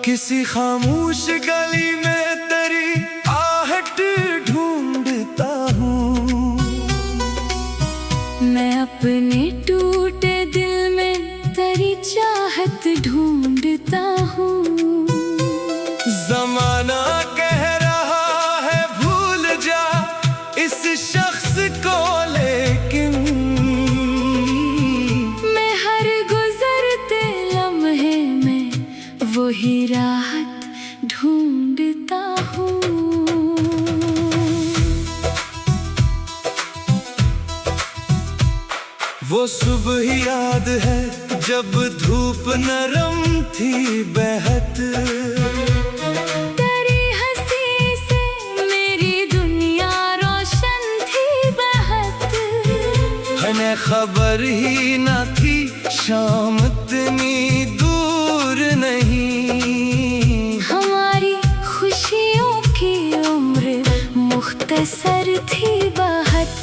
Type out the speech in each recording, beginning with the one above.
किसी खामोश गली में तेरी आहट ढूंढता हूँ। मैं अपने टूटे दिल में तेरी चाहत ढूंढता हूँ। ज़माना कह रहा है भूल जा इस शख्स को, लेकिन मैं हर गुजरते लम्हे में वही राहत ढूंढता हूँ। वो सुबह याद है जब धूप नरम थी बेहद, तेरी हंसी से मेरी दुनिया रोशन थी बेहद। हमें खबर ही न थी शाम इतनी दूर नहीं। हमारी खुशियों की उम्र मुख्तसर थी बहुत।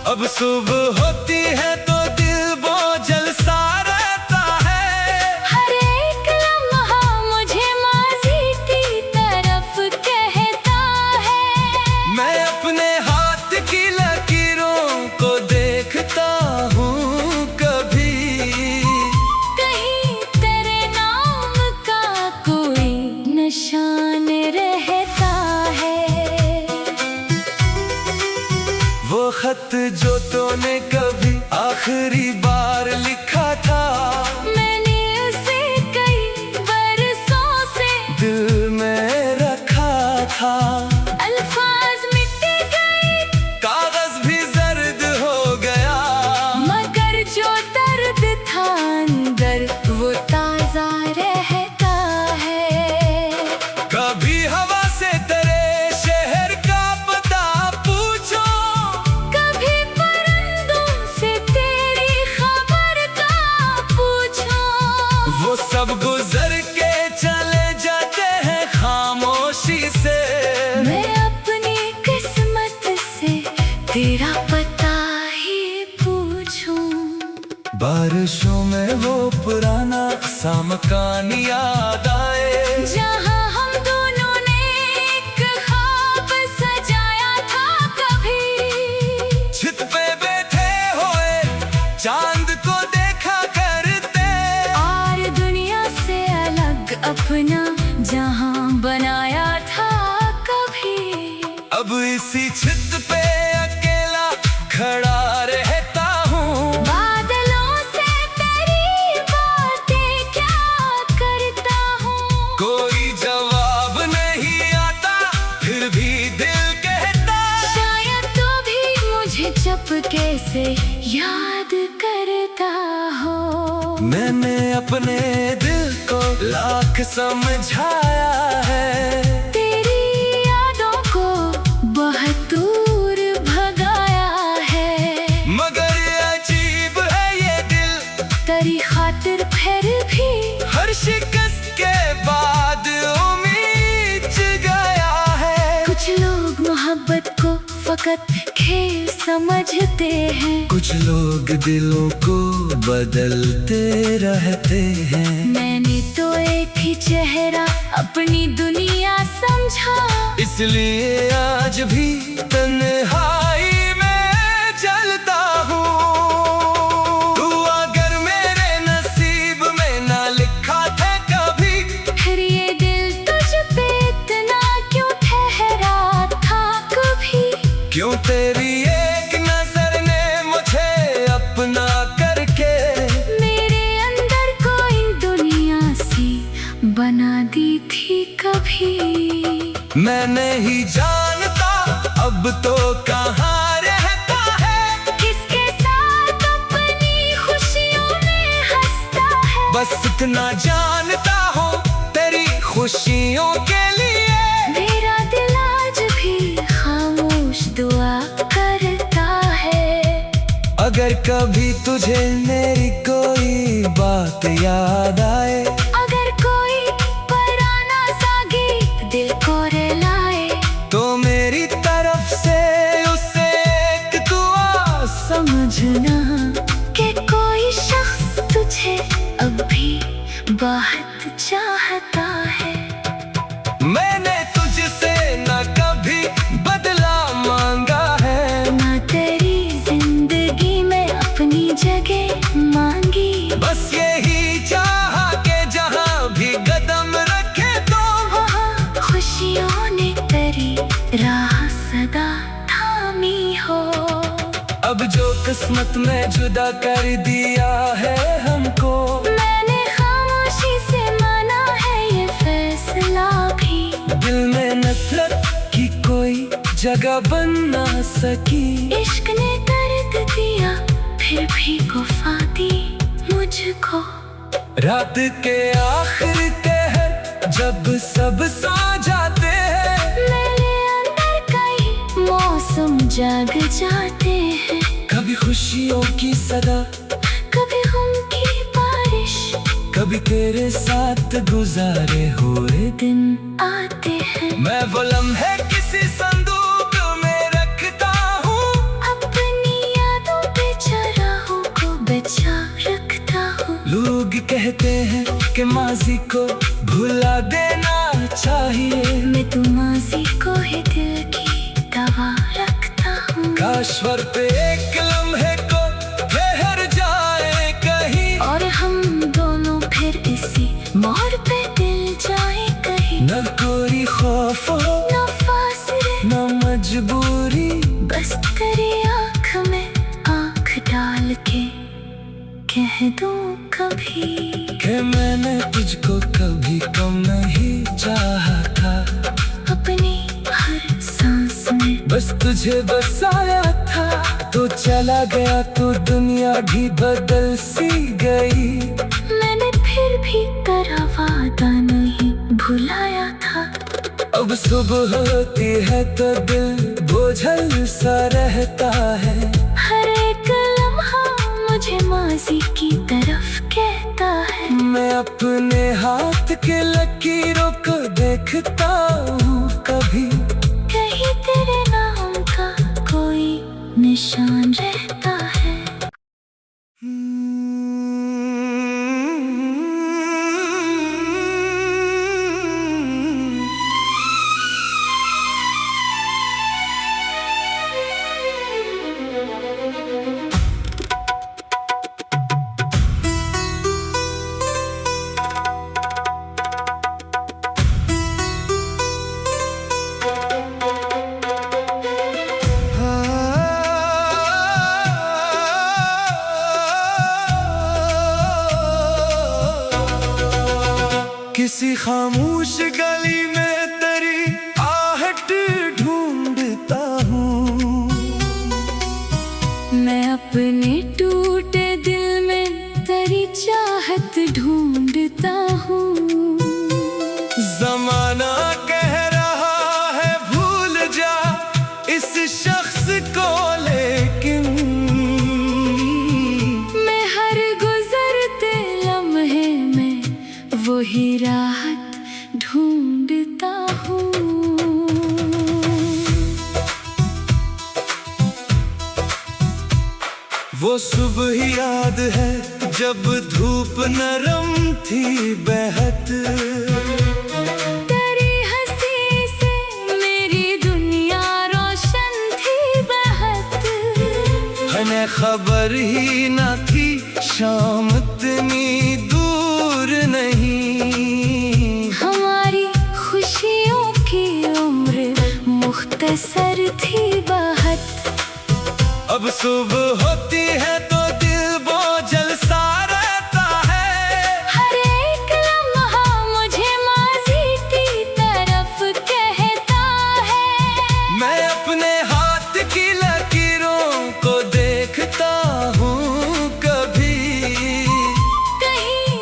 अब सुबह होती है तो दिल बोझल सा रहता है। हर एक लम्हा मुझे माज़ी की तरफ कहता है। मैं अपने हाथ की लकीरों को देखता हूँ, कभी कहीं तेरे नाम का कोई निशान रहता है। वो खत जो तूने कभी आखिरी बार लिखा था, मैंने उसे कई बरसों से दिल में रखा था। अल्फाज मिट गए, कागज भी जर्द हो गया, मगर जो दर्द था अंदर वो ताजा रहता है। कभी हवा से तेरे शहर का पता पूछो, कभी परिंदों से तेरी खबर का पूछो। वो सब गुजर के चले जाते हैं खामोशी से। मैं अपनी किस्मत से तेरा पता ही पूछूं। बारिशों में वो पुराना सा मकान याद आए, जहाँ हम दोनों ने एक ख्वाब सजाया था कभी। छत पे बैठे हुए चांद को देखा करते, और दुनिया से अलग अपना जहाँ बनाया था कभी। अब इसी छत पे अकेला खड़ा रहता हूँ। बादलों से तेरी बातें क्या करता हूँ। कोई जवाब नहीं आता फिर भी दिल कहता, शायद तू भी मुझे चुपके से याद करता हो। मैंने अपने दिल को लाख समझाया है, तेरी यादों को बहुत दूर भगाया है। मगर अजीब है ये दिल, तेरी खातिर फिर भी हर शिकस्त के बाद उम्मीद जगाया है। कुछ लोग मोहब्बत को फकत खेल समझते हैं। कुछ लोग दिलों को बदलते रहते हैं। मैंने तो एक ही चेहरा अपनी दुनिया समझा, इसलिए आज भी तन्हाई में जलता हूँ। तू अगर मेरे नसीब में ना लिखा था कभी, फिर ये दिल तुझ पे इतना क्यों ठहरा था कभी। क्यों तेरी एक नजर ने मुझे अपना करके मेरे अंदर कोई दुनिया सी बना दी थी कभी। मैं नहीं जानता अब तो कहाँ रहता है, किसके साथ अपनी खुशी बस इतना जानता हूँ तेरी खुशियों के लिए मेरा दिल आज भी खामोश दुआ करता है। अगर कभी तुझे मेरी कोई बात याद आए, अगर कोई पुराना सा गीत दिल को रुलाए, तो मेरी तरफ से उसे एक दुआ समझना कि कोई शख्स तुझे अब भी बहुत चाहता है। मैंने तुझसे न कभी बदला मांगा है, ना तेरी जिंदगी में अपनी जगह मांगी। बस यही चाहा कि जहाँ भी कदम रखे तो वहाँ खुशियों ने तेरी राह सदा थामी हो। अब जो किस्मत में जुदा कर दिया है हमको, मैंने खामोशी से माना है ये फैसला भी। दिल में नफरत की कोई जगह बन ना सकी। इश्क ने दर्द दिया फिर भी वफा दी मुझको। रात के आखिर कहर जब सब सो जाते हैं, मेरे अंदर कई मौसम जाग जाते हैं। कभी खुशियों की सदा, कभी गम की बारिश, कभी तेरे साथ गुजारे हुए दिन आते हैं। मैं वो लम्हे किसी संदूक में रखता हूँ, अपनी यादों पे चराहों को बचा रखता हूँ। लोग कहते हैं कि माजी को भुला देना चाहिए, मैं तो माजी को ही दिल की दवा रखता हूँ। काश्वर पे एक लम्हे को ठहर जाए कहीं, और हम दोनों फिर इसी मोड़ पे दिल जाए कहीं। न कोई खौफ हो न फासले न मजबूरी, बस तेरी आँख में आँख डाल के कह दूँ कभी कि मैंने तुझको कभी कम नहीं चाहा था। अपनी हर सांस में बस तुझे बसाया था, तो चला गया तो दुनिया भी बदल सी गई। मैंने फिर भी तेरा वादा नहीं भुलाया था। अब सुबह होती है तो दिल बोझल सा रहता है, हर एक लम्हा मुझे माजी की तरफ कहता है। मैं अपने हाथ के लकीरों को देखता हूँ कभी, कहीं तेरे नाम का कोई निशान रहता है। किसी खामोश गली में तेरी आहट ढूंढता हूँ, मैं अपने टूटे दिल में तेरी चाहत ढूंढता हूँ। जमाना कह रहा है भूल जा इस शख्स को, लेकिन मैं हर गुजरते लम्हे में वही राहत ढूंढता हूँ। वो सुबह याद है जब धूप नरम थी बेहद, तेरी हंसी से मेरी दुनिया रोशन थी बहुत। हमें खबर ही न थी शाम इतनी दूर नहीं, हमारी खुशियों की उम्र मुख्तसर थी बहुत। अब सुबह होती है तो दिल बोझल सा रहता है, हर एक लम्हा मुझे माजी की तरफ कहता है। मैं अपने हाथ की लकीरों को देखता हूँ कभी, कहीं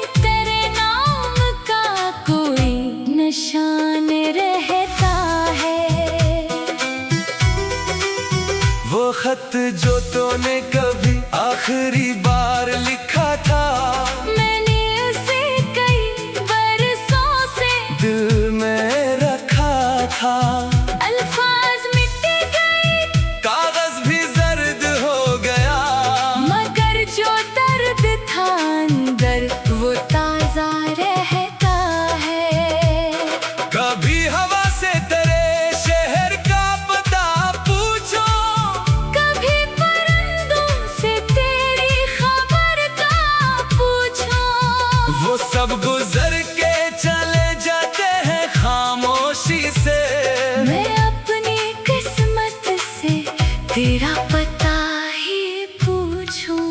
आखिरी बार लिखा था, मैंने उसे कई बरसों से दिल में रखा था। अल्फाज मिट गए, कागज भी जर्द हो गया, मगर जो दर्द था अंदर वो ताजा रहता है। कभी हवा से तेरे शहर का पता पूछो, कभी परिंदों से तेरी खबर का पूछो। वो सब गुजर के चले जाते हैं खामोशी से। मैं अपनी किस्मत से तेरा पता ही पूछूं।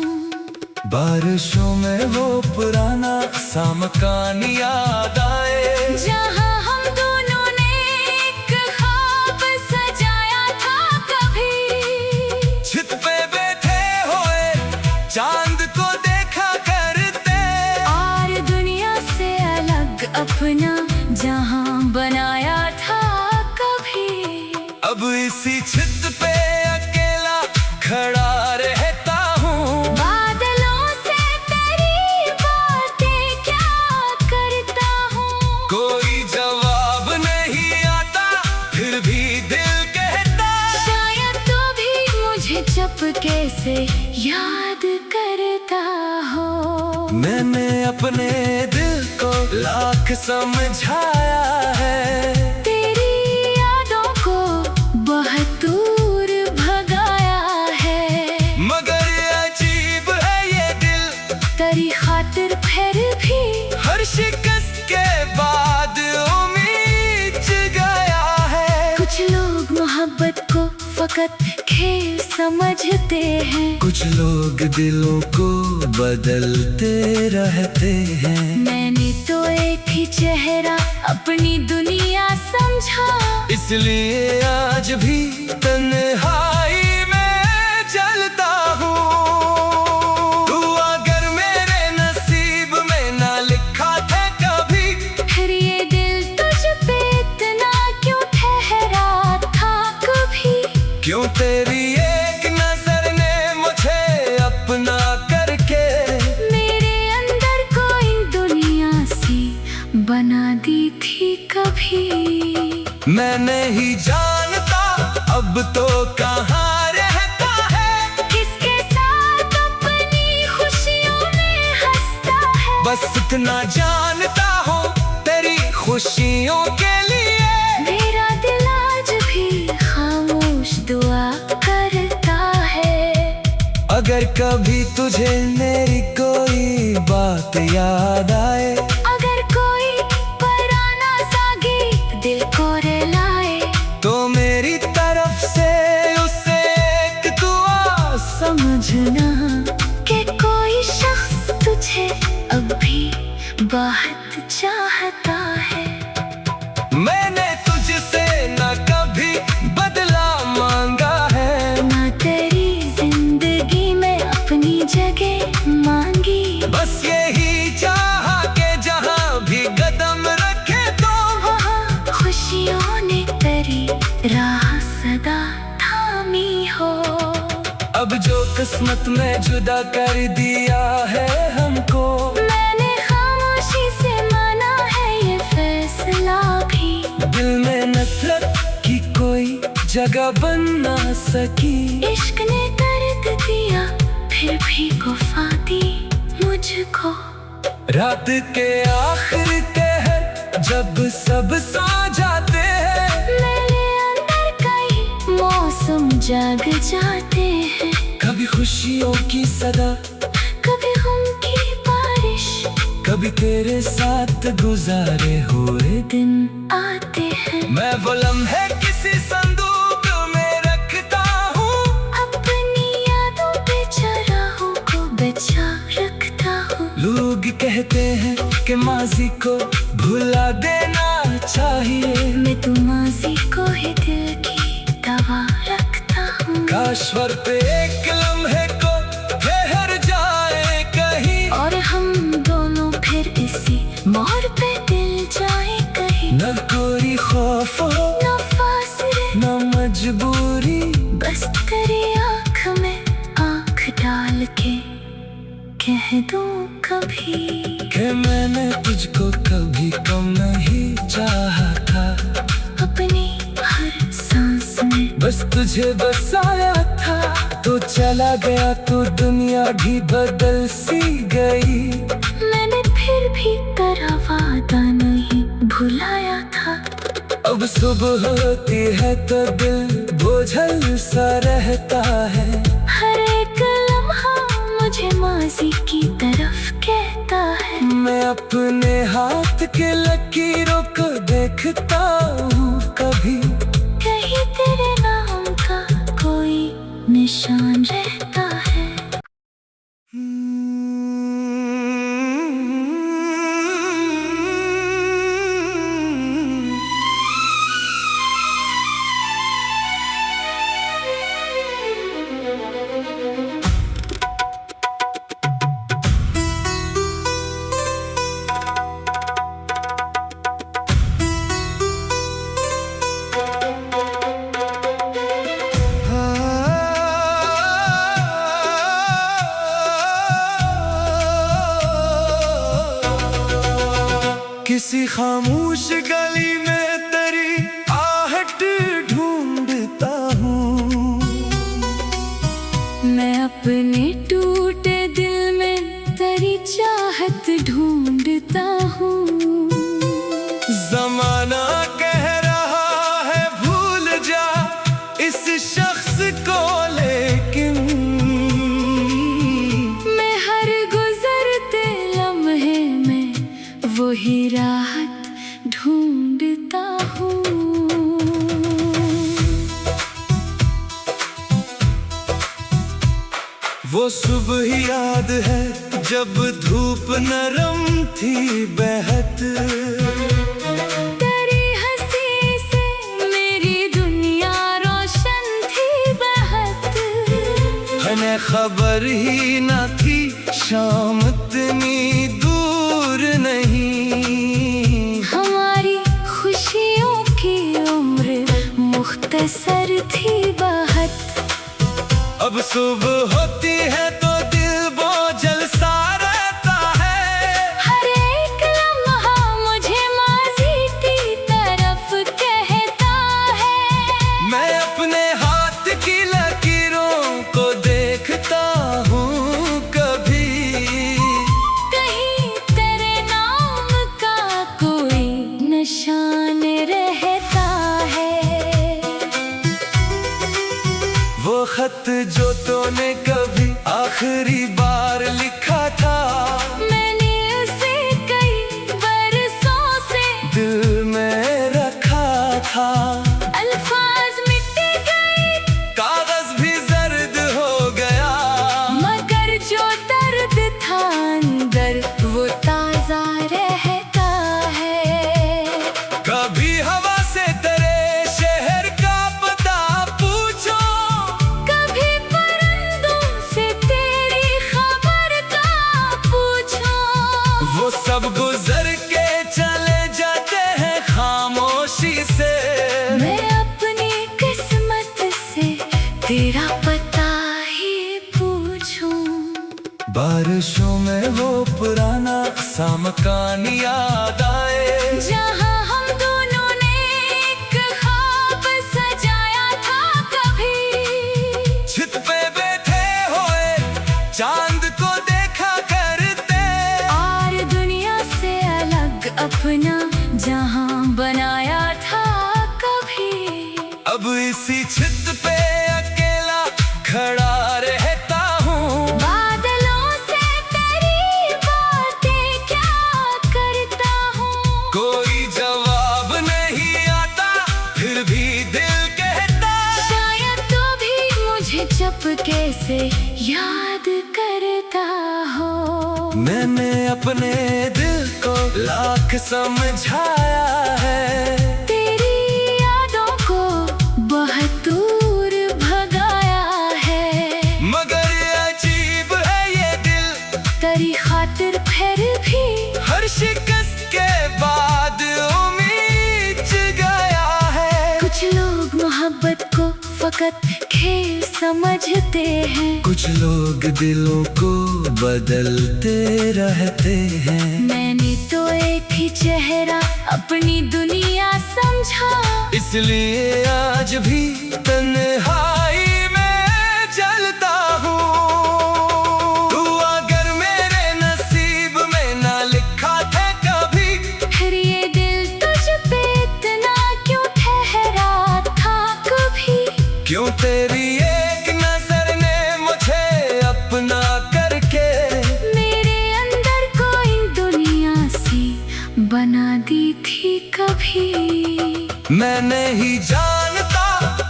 बारिशों में वो पुराना सा मकान याद आए, जहाँ हम दोनों ने एक ख्वाब सजाया था कभी। छत पे बैठे हुए चांद को देखा करते, और दुनिया से अलग अपना जहाँ बनाया था कभी। अब इसी छत पे अकेला खड़ा रहता हूँ। बादलों से तेरी बातें क्या करता हूँ। कोई जवाब नहीं आता, फिर भी दिल कहता, शायद तू भी मुझे चुपके से याद करता हो। मैंने अपने दिल को लाख समझाया है, तेरी यादों को बहुत दूर भगाया है। मगर अजीब है ये दिल, तेरी खातिर फिर भी हर शिकस्त के बाद उम्मीद जगाया है। कुछ लोग मोहब्बत को फकत खेल समझते हैं, कुछ लोग दिलों को बदलते रहते हैं। मैंने तो एक ही चेहरा अपनी दुनिया समझा, इसलिए आज भी तन्हाई में जलता हूँ। तू अगर मेरे नसीब में ना लिखा था कभी, फिर ये दिल तुझ पे इतना क्यों ठहरा था कभी। क्यों तेरी एक नजर ने मुझे अपना करके मेरे अंदर कोई दुनिया सी बना दी थी कभी। मैं नहीं जानता अब तो कहाँ रहता है, किसके साथ अपनी खुशियों में हंसता है। बस इतना जानता हूँ तेरी खुशियों के लिए मेरा दिल आज भी खामोश दुआ करता है। अगर कभी तुझे मेरी कोई बात याद आए, अगर कोई पुराना सा गीत दिल को रुलाए, तो मेरी तरफ से उसे एक दुआ समझना कि कोई शख्स तुझे अब भी बहुत चाहता है। मैंने तुझसे न कभी बदला मांगा है, ना तेरी जिंदगी में अपनी जगह मांगी। बस यही चाहा के जहाँ भी कदम रखे तो वहाँ खुशियों ने तेरी राह सदा थामी हो। अब जो किस्मत में जुदा कर दिया है हमको, मैंने खामोशी से माना है ये फैसला भी। दिल में नफरत की कोई जगह बन ना सकी। इश्क ने दर्द दिया फिर भी गुफा दी मुझको। रात के आखिर कहर जब सब सो जाते हैं, मेरे अंदर कई मौसम जाग जाते हैं। कभी खुशियों की सदा, कभी गम की बारिश, कभी तेरे साथ गुजारे हुए दिन आते हैं। मैं वो लम्हे किसी संदूक में रखता हूँ, अपनी यादों पे चराहों को बचा रखता हूँ। लोग कहते हैं कि माजी को भुला देना चाहिए, मैं तो माजी को ही दिल की दवा रखता हूँ। काश्वर पे एक लम्हे को ठहर जाए कहीं, और हम दोनों फिर इसी मोड़ पे दिल जाए कहीं। न कोई खौफ हो न फासले न मजबूरी, बस तेरी आँख में आँख डाल के कह दूं कभी कि मैंने तुझको कभी कम नहीं चाहा था। अपनी हर सांस में बस तुझे बसाया था, तो चला गया तो दुनिया भी बदल सी गई। मैंने फिर भी तेरा वादा नहीं भुलाया था। अब सुबह होती है तो दिल बोझल सा रहता है। हर एक लम्हा मुझे माजी की तरफ कहता है। मैं अपने हाथ के लकीरों को देखता हूँ कभी, कहीं तेरे नाम का कोई निशान रहता है। किसी खामोश गली में तेरी आहट ढूंढता हूँ। मैं अपने टूटे दिल में तेरी चाहत ढूंढता हूँ। ज़माना कह रहा है भूल जा इस शख्स को, लेकिन मैं हर गुजरते लम्हे में वही राहत ढूंढता हूँ। वो सुबह याद है जब धूप नरम थी बेहद। तेरी हंसी से मेरी दुनिया रोशन थी बहुत। हमें खबर ही न थी शाम इतनी दूर नहीं। हमारी खुशियों की उम्र मुख्तसर थी बहुत। अब सुबह होती है तो दिल बोझल सा रहता है। हर एक लम्हा मुझे माजी की तरफ कहता है। मैं अपने हाथ की लकीरों को देखता हूँ कभी, कहीं तेरे नाम का कोई निशान रहता है। वो खत जो तूने कभी आखिरी बार लिखा था, मैंने उसे कई बरसों से दिल में रखा था। अल्फाज मिट गए, कागज भी जर्द हो गया, मगर जो दर्द था अंदर वो ताजा रहता है। कभी हवा से तेरे शहर का पता पूछो, कभी परिंदों से तेरी खबर का पूछो। वो सब गुजर के चले जाते हैं खामोशी से। मैं अपनी किस्मत से तेरा पता ही पूछूं। बारिशों में वो पुराना सा मकान याद आए, जहाँ हम दोनों ने एक ख्वाब सजाया था कभी। छत पे बैठे हुए चांद को देखा करते, और दुनिया से अलग अपना जहाँ बनाया था कभी। अब इसी छत पे अकेला खड़ा रहता हूँ। बादलों से तेरी बातें क्या करता हूँ। कोई जवाब नहीं आता फिर भी दिल कहता, शायद तू भी मुझे चुपके से याद करता हो। मैंने अपने दिल को लाख समझाया है, तेरी यादों को बहुत दूर भगाया है। मगर अजीब है ये दिल, तेरी खातिर फिर भी हर शिकस्त के बाद उम्मीद जगाया है। कुछ लोग मोहब्बत को फकत खेल समझते हैं। कुछ लोग दिलों को बदलते रहते हैं। मैंने तो एक ही चेहरा अपनी दुनिया समझा, इसलिए आज भी तन्हाई में जलता हूँ। तू अगर मेरे नसीब में ना लिखा था कभी, फिर ये दिल तुझ पे इतना क्यों ठहरा था कभी। क्यों तेरी एक नजर ने मुझे अपना करके मेरे अंदर कोई दुनिया सी बना दी थी कभी। मैं नहीं जानता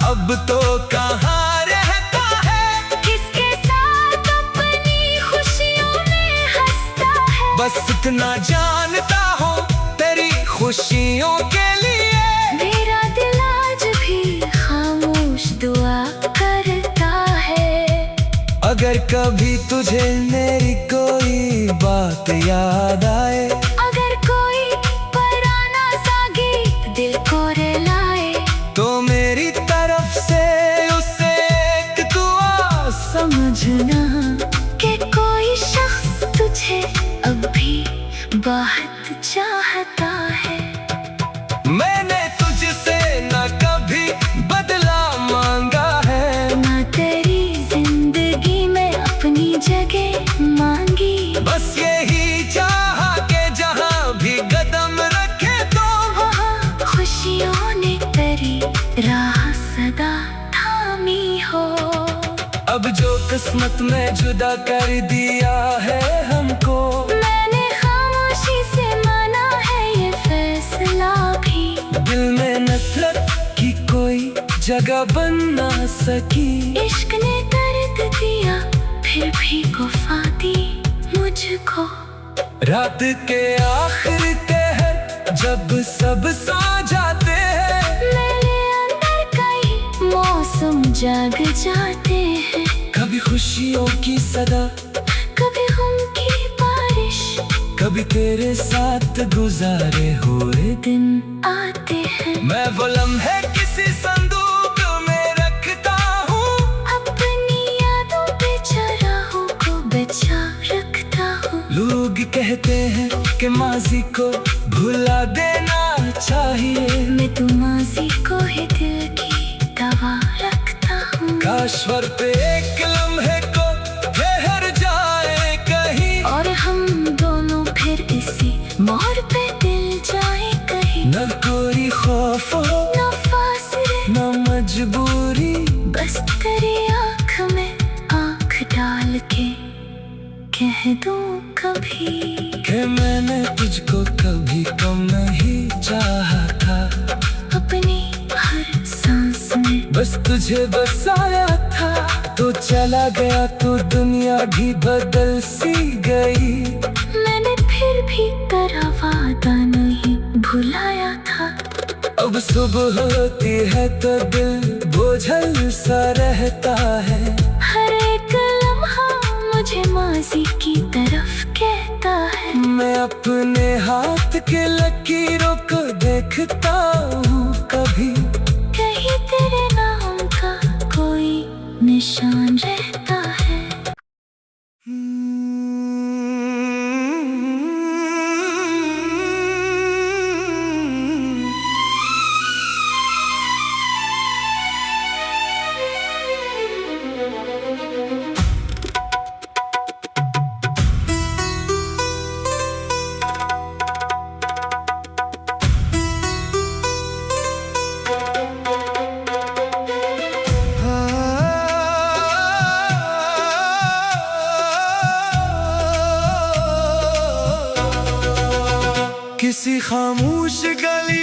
अब तो कहाँ रहता है, किसके साथ अपनी खुशियों में हंसता है। बस इतना जानता हूँ तेरी खुशियों के लिए मेरा दिल आज भी खामोश दुआ करता है। अगर कभी तुझे मेरी कोई बात याद आए, अगर कोई पुराना सा गीत दिल को रुलाए, तो मेरी तरफ से उसे एक दुआ समझना कि कोई शख्स तुझे अब भी बहुत चाहता है। मैंने तुझसे न कभी बदला मांगा है, ना तेरी जिंदगी में अपनी जगह मांगी। बस यही चाहा कि जहाँ भी कदम रखे तो वहाँ खुशियों ने तेरी राह सदा थामी हो। अब जो किस्मत में जुदा कर दिया है हमको, मैंने खामोशी से माना है ये फैसला भी। दिल में नफरत की कोई जगह बन ना सकी। इश्क ने दर्द दिया फिर भी वफा दी मुझको। रात के आखिर कहर जब सब सो जाते हैं, मेरे अंदर कई मौसम जाग जाते हैं। कभी खुशियों की सदा, कभी गम की बारिश, कभी तेरे साथ गुजारे हुए दिन आते हैं। मैं वो लम्हे किसी संदूक में रखता हूँ, अपनी यादों पे चराहों को बचा रखता हूँ। लोग कहते हैं कि माजी को भुला देना चाहिए, मैं तो माजी को ही दिल की दवा रखता हूँ। काश्वर पे एक लम्हे को ठहर जाए कहीं, और हम दोनों फिर इसी मोड़ पे दिल जाए कहीं। न कोई खौफ हो न फासले न मजबूरी, बस तेरी आँख में आँख डाल के कह दूं कभी कि मैंने तुझको कभी कम नहीं चाहा था। अपनी हर सांस में बस तुझे बसाया था, तो चला गया तो दुनिया भी बदल सी गई। मैंने फिर भी तेरा वादा नहीं भुलाया था। अब सुबह होती है तो दिल बोझल सा रहता है। हर एक लम्हा मुझे माजी की तरफ कहता है। मैं अपने हाथ के लकीरों को देखता हूँ कभी, कहीं तेरे नाम का कोई निशान रहता है। किसी खामोश गली